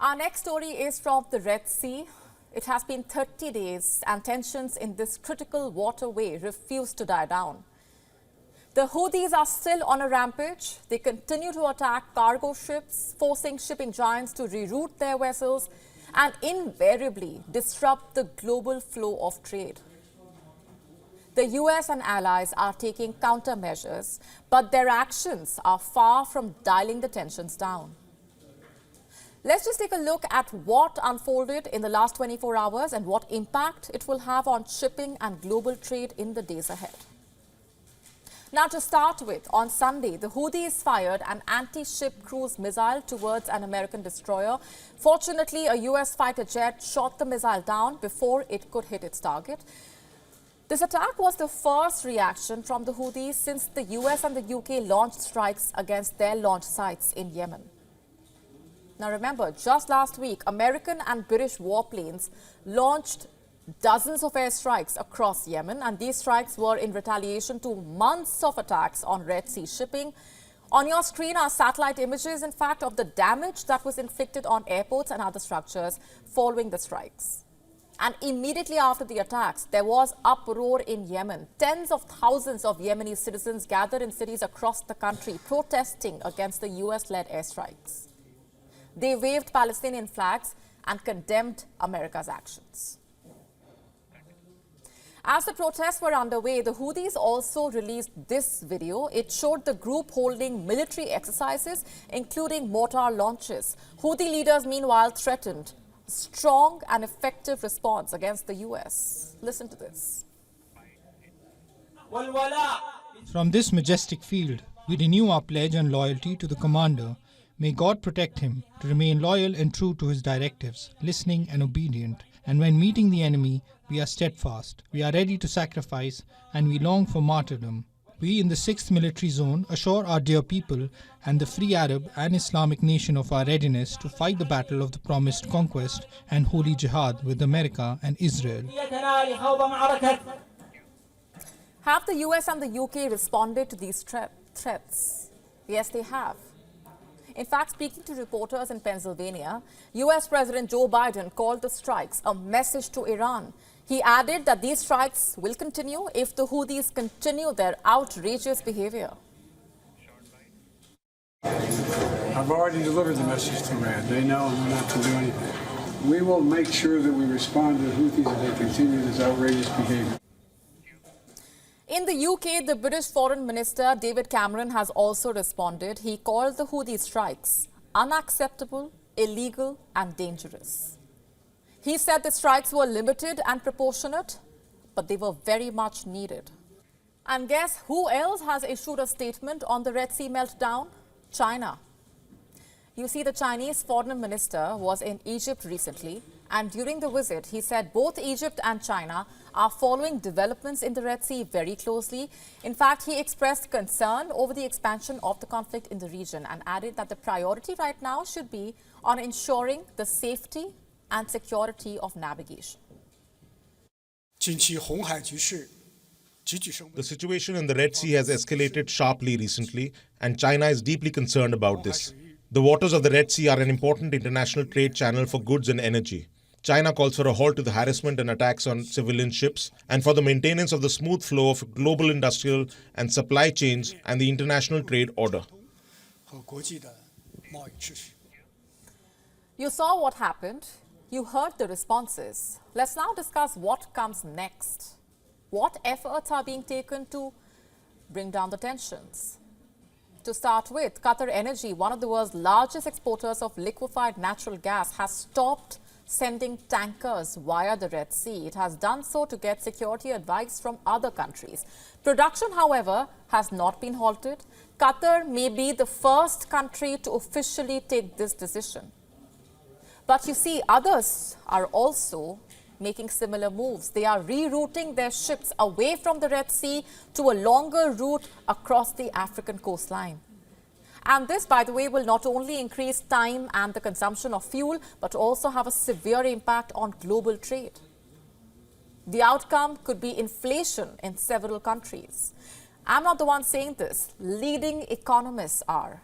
Our next story is from the Red Sea. It has been 30 days and tensions in this critical waterway refuse to die down. The Houthis are still on a rampage. They continue to attack cargo ships, forcing shipping giants to reroute their vessels and invariably disrupt the global flow of trade. The US and allies are taking countermeasures, but their actions are far from dialing the tensions down. Let's just take a look at what unfolded in the last 24 hours and what impact it will have on shipping and global trade in the days ahead. Now, to start with, on Sunday, the Houthis fired an anti-ship cruise missile towards an American destroyer. Fortunately, a US fighter jet shot the missile down before it could hit its target. This attack was the first reaction from the Houthis since the US and the UK launched strikes against their launch sites in Yemen. Now remember, just last week, American and British warplanes launched dozens of airstrikes across Yemen, and these strikes were in retaliation to months of attacks on Red Sea shipping. On your screen are satellite images, in fact, of the damage that was inflicted on airports and other structures following the strikes. And immediately after the attacks, there was uproar in Yemen. Tens of thousands of Yemeni citizens gathered in cities across the country protesting against the US-led airstrikes. They waved Palestinian flags and condemned America's actions. As the protests were underway, the Houthis also released this video. It showed the group holding military exercises, including mortar launches. Houthi leaders, meanwhile, threatened strong and effective response against the US. Listen to this. From this majestic field, we renew our pledge and loyalty to the commander. May God protect him to remain loyal and true to his directives, listening and obedient. And when meeting the enemy, we are steadfast. We are ready to sacrifice, and we long for martyrdom. We in the 6th Military Zone assure our dear people and the free Arab and Islamic nation of our readiness to fight the battle of the promised conquest and holy jihad with America and Israel. Have the US and the UK responded to these threats? Yes, they have. In fact, speaking to reporters in Pennsylvania, US President Joe Biden called the strikes a message to Iran. He added that these strikes will continue if the Houthis continue their outrageous behavior. I've already delivered the message to Iran. They know we're not to do anything. We will make sure that we respond to the Houthis if they continue this outrageous behavior. In the UK, the British Foreign Minister David Cameron has also responded. He called the Houthi strikes unacceptable, illegal and dangerous. He said the strikes were limited and proportionate, but they were very much needed. And guess who else has issued a statement on the Red Sea meltdown? China. You see, the Chinese foreign minister was in Egypt recently, and during the visit, he said both Egypt and China are following developments in the Red Sea very closely. In fact, he expressed concern over the expansion of the conflict in the region and added that the priority right now should be on ensuring the safety and security of navigation. The situation in the Red Sea has escalated sharply recently, and China is deeply concerned about this. The waters of the Red Sea are an important international trade channel for goods and energy. China calls for a halt to the harassment and attacks on civilian ships and for the maintenance of the smooth flow of global industrial and supply chains and the international trade order. You saw what happened. You heard the responses. Let's now discuss what comes next. What efforts are being taken to bring down the tensions? To start with, Qatar Energy, one of the world's largest exporters of liquefied natural gas, has stopped sending tankers via the Red Sea. It has done so to get security advice from other countries. Production, however, has not been halted. Qatar may be the first country to officially take this decision. But you see, others are also making similar moves. They are rerouting their ships away from the Red Sea to a longer route across the African coastline. And this, by the way, will not only increase time and the consumption of fuel, but also have a severe impact on global trade. The outcome could be inflation in several countries. I'm not the one saying this. Leading economists are.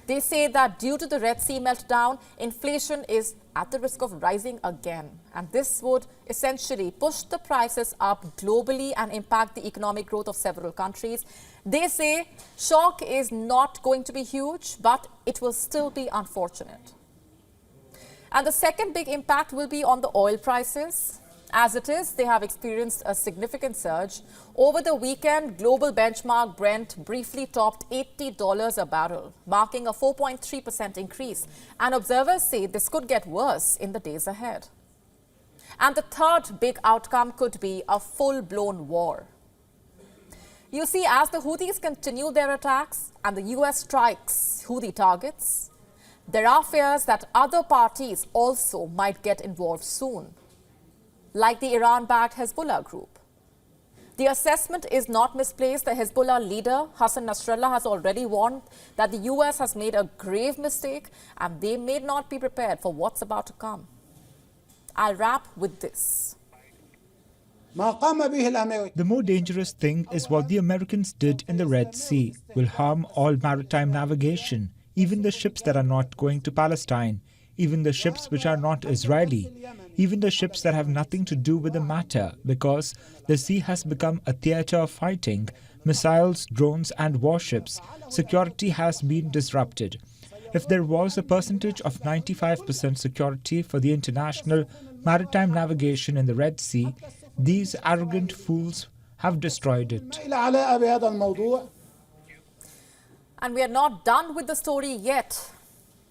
They say that due to the Red Sea meltdown, inflation is at the risk of rising again. And this would essentially push the prices up globally and impact the economic growth of several countries. They say shock is not going to be huge, but it will still be unfortunate. And the second big impact will be on the oil prices. As it is, they have experienced a significant surge. Over the weekend, global benchmark Brent briefly topped $80 a barrel, marking a 4.3% increase. And observers say this could get worse in the days ahead. And the third big outcome could be a full-blown war. You see, as the Houthis continue their attacks and the US strikes Houthi targets, there are fears that other parties also might get involved soon, like the Iran-backed Hezbollah group. The assessment is not misplaced. The Hezbollah leader, Hassan Nasrallah, has already warned that the US has made a grave mistake and they may not be prepared for what's about to come. I'll wrap with this. The more dangerous thing is what the Americans did in the Red Sea will harm all maritime navigation, even the ships that are not going to Palestine, even the ships which are not Israeli, even the ships that have nothing to do with the matter, because the sea has become a theater of fighting, missiles, drones and warships. Security has been disrupted. If there was a percentage of 95% security for the international maritime navigation in the Red Sea, these arrogant fools have destroyed it. And we are not done with the story yet.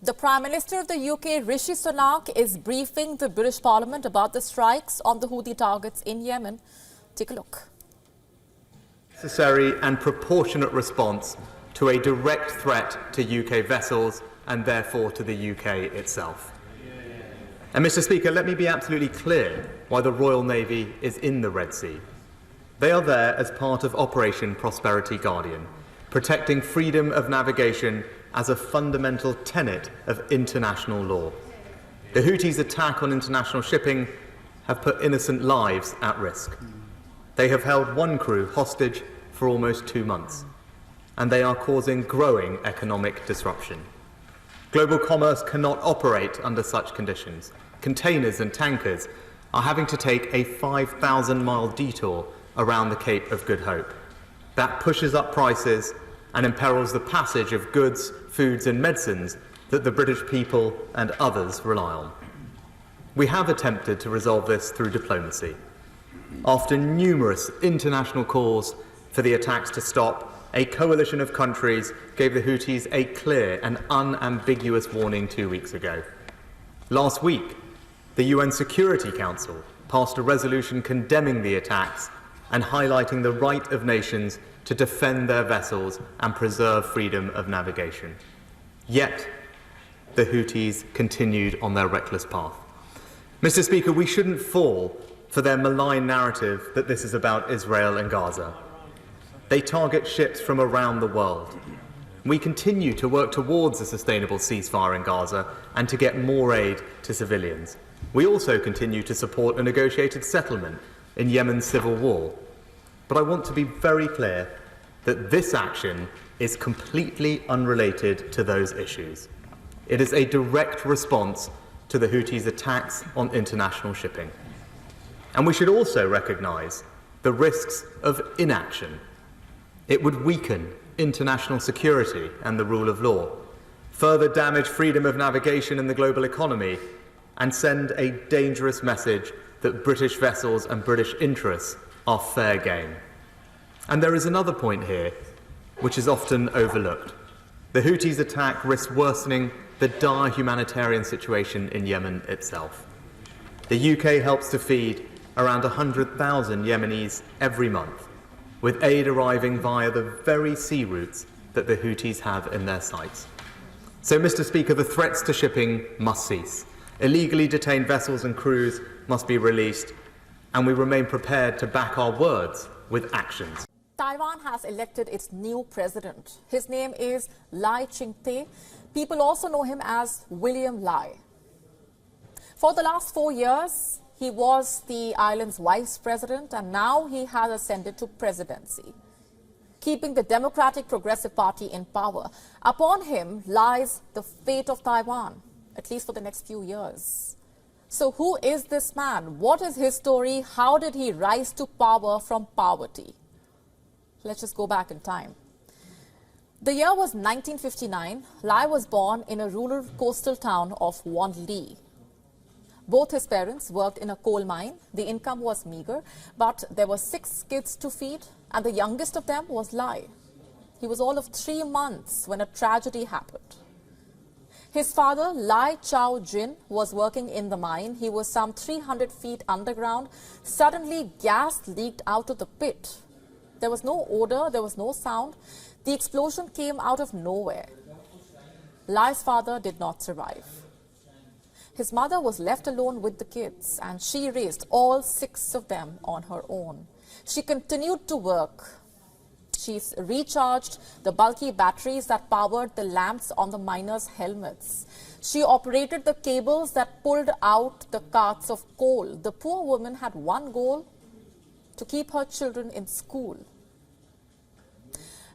The Prime Minister of the UK, Rishi Sunak, is briefing the British Parliament about the strikes on the Houthi targets in Yemen. Take a look. Necessary and proportionate response to a direct threat to UK vessels and therefore to the UK itself. And Mr. Speaker, let me be absolutely clear why the Royal Navy is in the Red Sea. They are there as part of Operation Prosperity Guardian, protecting freedom of navigation as a fundamental tenet of international law. The Houthis' attack on international shipping have put innocent lives at risk. They have held one crew hostage for almost 2 months, and they are causing growing economic disruption. Global commerce cannot operate under such conditions. Containers and tankers are having to take a 5,000-mile detour around the Cape of Good Hope. That pushes up prices and imperils the passage of goods, foods and medicines that the British people and others rely on. We have attempted to resolve this through diplomacy. After numerous international calls for the attacks to stop, a coalition of countries gave the Houthis a clear and unambiguous warning 2 weeks ago. Last week, the UN Security Council passed a resolution condemning the attacks and highlighting the right of nations to defend their vessels and preserve freedom of navigation. Yet, the Houthis continued on their reckless path. Mr. Speaker, we shouldn't fall for their malign narrative that this is about Israel and Gaza. They target ships from around the world. We continue to work towards a sustainable ceasefire in Gaza and to get more aid to civilians. We also continue to support a negotiated settlement in Yemen's civil war. But I want to be very clear that this action is completely unrelated to those issues. It is a direct response to the Houthis' attacks on international shipping. And we should also recognise the risks of inaction. It would weaken international security and the rule of law, further damage freedom of navigation in the global economy, and send a dangerous message that British vessels and British interests are fair game. And there is another point here which is often overlooked. The Houthis' attack risks worsening the dire humanitarian situation in Yemen itself. The UK helps to feed around 100,000 Yemenis every month, with aid arriving via the very sea routes that the Houthis have in their sights. So, Mr. Speaker, the threats to shipping must cease. Illegally detained vessels and crews must be released, and we remain prepared to back our words with actions. Taiwan has elected its new president. His name is Lai Ching-te. People also know him as William Lai. For the last 4 years, he was the island's vice president, and now he has ascended to presidency. keeping the Democratic Progressive Party in power. Upon him lies the fate of Taiwan, at least for the next few years. So who is this man? What is his story? How did he rise to power from poverty? Let's just go back in time. The year was 1959. Lai was born in a rural coastal town of Wanli. Both his parents worked in a coal mine. The income was meager, but there were 6 kids to feed, and the youngest of them was Lai. He was all of 3 months when a tragedy happened. His father, Lai Chow Jin, was working in the mine. He was some 300 feet underground. Suddenly, gas leaked out of the pit. There was no odor, there was no sound. The explosion came out of nowhere. Lai's father did not survive. His mother was left alone with the kids, and she raised all 6 of them on her own. She continued to work. She recharged the bulky batteries that powered the lamps on the miners' helmets. She operated the cables that pulled out the carts of coal. The poor woman had one goal: to keep her children in school.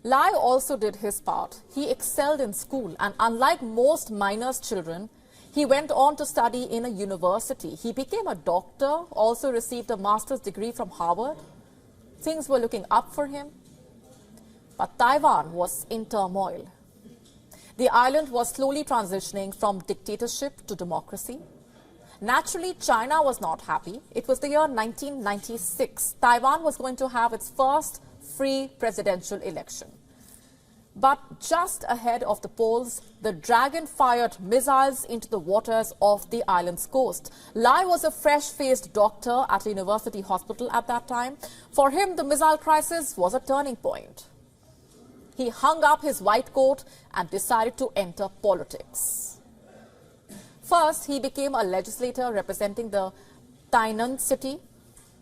Lai also did his part. He excelled in school, and unlike most miners' children, he went on to study in a university. He became a doctor, also received a master's degree from Harvard. Things were looking up for him. But Taiwan was in turmoil. The island was slowly transitioning from dictatorship to democracy. Naturally, China was not happy. It was the year 1996. Taiwan was going to have its first free presidential election. But just ahead of the polls, the Dragon fired missiles into the waters of the island's coast. Lai was a fresh-faced doctor at a university hospital at that time. For him, the missile crisis was a turning point. He hung up his white coat and decided to enter politics. First, he became a legislator representing the Tainan city,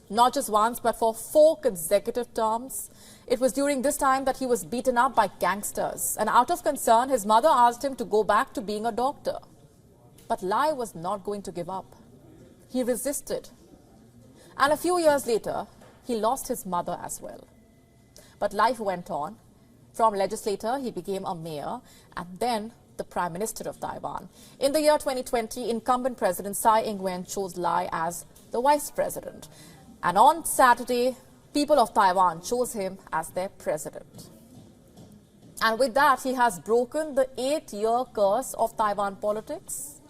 not just once, but for 4 consecutive terms. It was during this time that he was beaten up by gangsters, and out of concern, his mother asked him to go back to being a doctor. But Lai was not going to give up. He resisted. And a few years later, he lost his mother as well. But life went on. From legislator, he became a mayor, and then the Prime Minister of Taiwan. In the year 2020, incumbent President Tsai Ing-wen chose Lai as the Vice President. And on Saturday, people of Taiwan chose him as their president. And with that, he has broken the 8-year curse of Taiwan politics.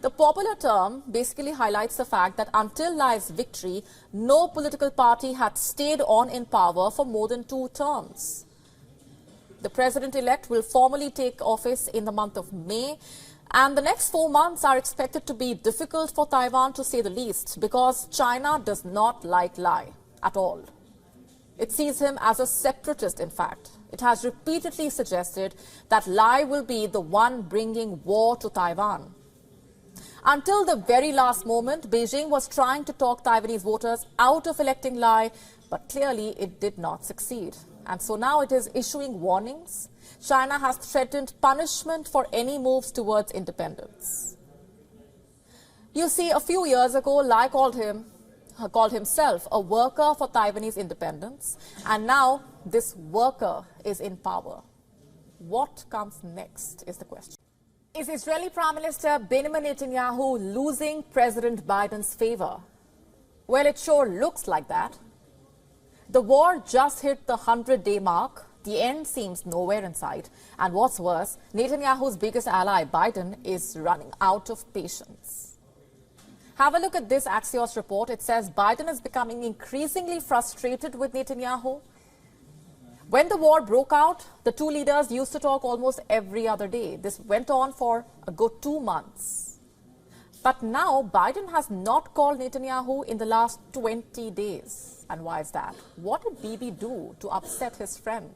The popular term basically highlights the fact that until Lai's victory, no political party had stayed on in power for more than 2 terms. The president-elect will formally take office in the month of May, and the next 4 months are expected to be difficult for Taiwan, to say the least, because China does not like Lai at all. It sees him as a separatist, in fact. It has repeatedly suggested that Lai will be the one bringing war to Taiwan. Until the very last moment, Beijing was trying to talk Taiwanese voters out of electing Lai, but clearly it did not succeed. And so now it is issuing warnings. China has threatened punishment for any moves towards independence. You see, a few years ago, Lai called himself a worker for Taiwanese independence, and now this worker is in power. What comes next is the question. Is Israeli Prime Minister Benjamin Netanyahu losing President Biden's favor? Well, it sure looks like that. The war just hit the 100-day mark. The end seems nowhere in sight. And what's worse, Netanyahu's biggest ally, Biden, is running out of patience. Have a look at this Axios report. It says Biden is becoming increasingly frustrated with Netanyahu. When the war broke out, the 2 leaders used to talk almost every other day. This went on for a good 2 months. But now Biden has not called Netanyahu in the last 20 days. And why is that? What did Bibi do to upset his friend?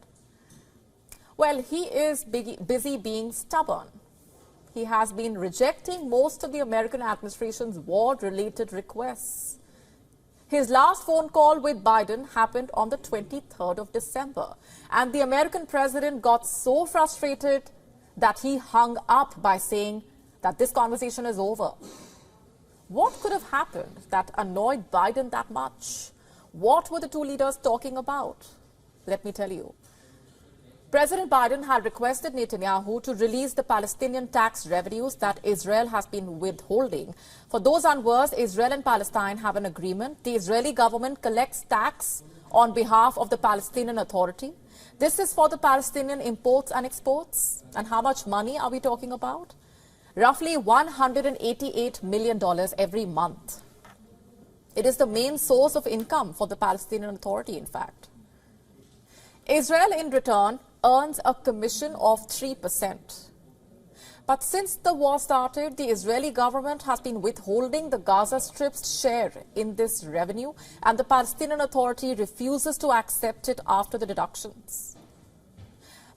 Well, he is busy being stubborn. He has been rejecting most of the American administration's war-related requests. His last phone call with Biden happened on the 23rd of December. And the American president got so frustrated that he hung up by saying that this conversation is over. What could have happened that annoyed Biden that much? What were the 2 leaders talking about? Let me tell you. President Biden had requested Netanyahu to release the Palestinian tax revenues that Israel has been withholding. For those unversed, Israel and Palestine have an agreement. The Israeli government collects tax on behalf of the Palestinian Authority. This is for the Palestinian imports and exports. And how much money are we talking about? Roughly $188 million every month. It is the main source of income for the Palestinian Authority, in fact. Israel, in return, earns a commission of 3%. But since the war started, the Israeli government has been withholding the Gaza Strip's share in this revenue, and the Palestinian Authority refuses to accept it after the deductions.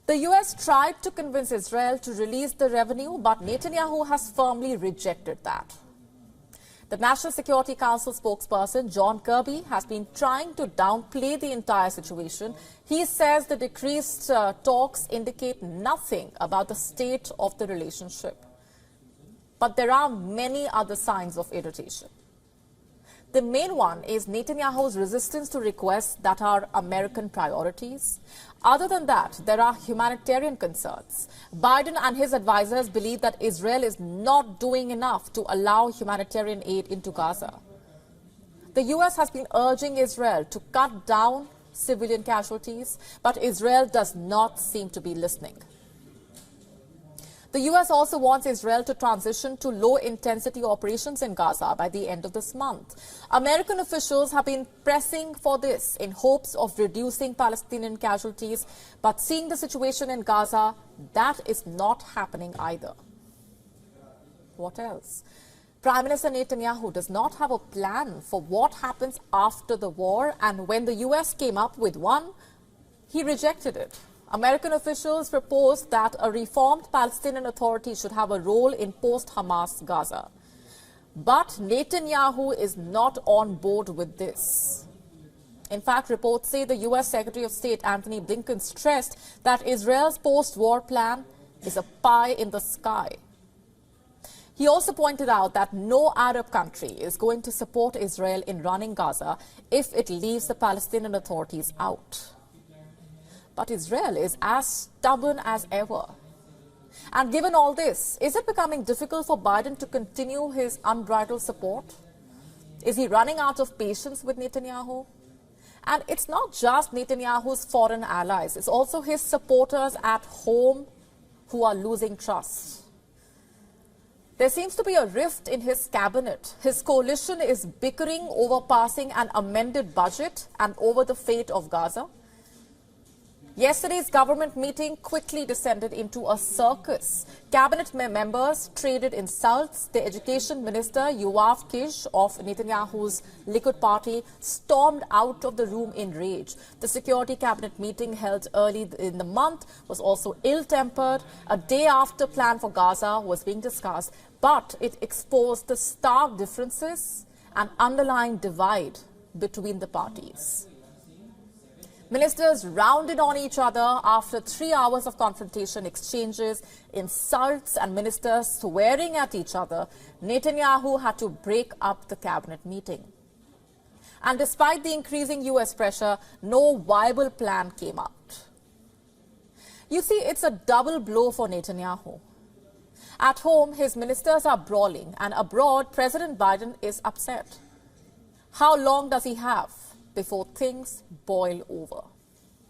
The US tried to convince Israel to release the revenue, but Netanyahu has firmly rejected that. The National Security Council spokesperson, John Kirby, has been trying to downplay the entire situation. He says the decreased talks indicate nothing about the state of the relationship. But there are many other signs of irritation. The main one is Netanyahu's resistance to requests that are American priorities. Other than that, there are humanitarian concerns. Biden and his advisors believe that Israel is not doing enough to allow humanitarian aid into Gaza. The US has been urging Israel to cut down civilian casualties, but Israel does not seem to be listening. The US also wants Israel to transition to low-intensity operations in Gaza by the end of this month. American officials have been pressing for this in hopes of reducing Palestinian casualties, but seeing the situation in Gaza, that is not happening either. What else? Prime Minister Netanyahu does not have a plan for what happens after the war, and when the US came up with one, he rejected it. American officials proposed that a reformed Palestinian Authority should have a role in post-Hamas Gaza. But Netanyahu is not on board with this. In fact, reports say the US Secretary of State Antony Blinken stressed that Israel's post-war plan is a pie in the sky. He also pointed out that no Arab country is going to support Israel in running Gaza if it leaves the Palestinian authorities out. But Israel is as stubborn as ever. And given all this, is it becoming difficult for Biden to continue his unbridled support? Is he running out of patience with Netanyahu? And it's not just Netanyahu's foreign allies, it's also his supporters at home who are losing trust. There seems to be a rift in his cabinet. His coalition is bickering over passing an amended budget and over the fate of Gaza. Yesterday's government meeting quickly descended into a circus. Cabinet members traded insults. The education minister, Yoav Kish, of Netanyahu's Likud party, stormed out of the room in rage. The security cabinet meeting held early in the month was also ill-tempered. A day after plan for Gaza was being discussed, but it exposed the stark differences and underlying divide between the parties. Ministers rounded on each other after 3 hours of confrontation, exchanges, insults, and ministers swearing at each other. Netanyahu had to break up the cabinet meeting. And despite the increasing US pressure, no viable plan came out. You see, it's a double blow for Netanyahu. At home, his ministers are brawling, and abroad, President Biden is upset. How long does he have before things boil over?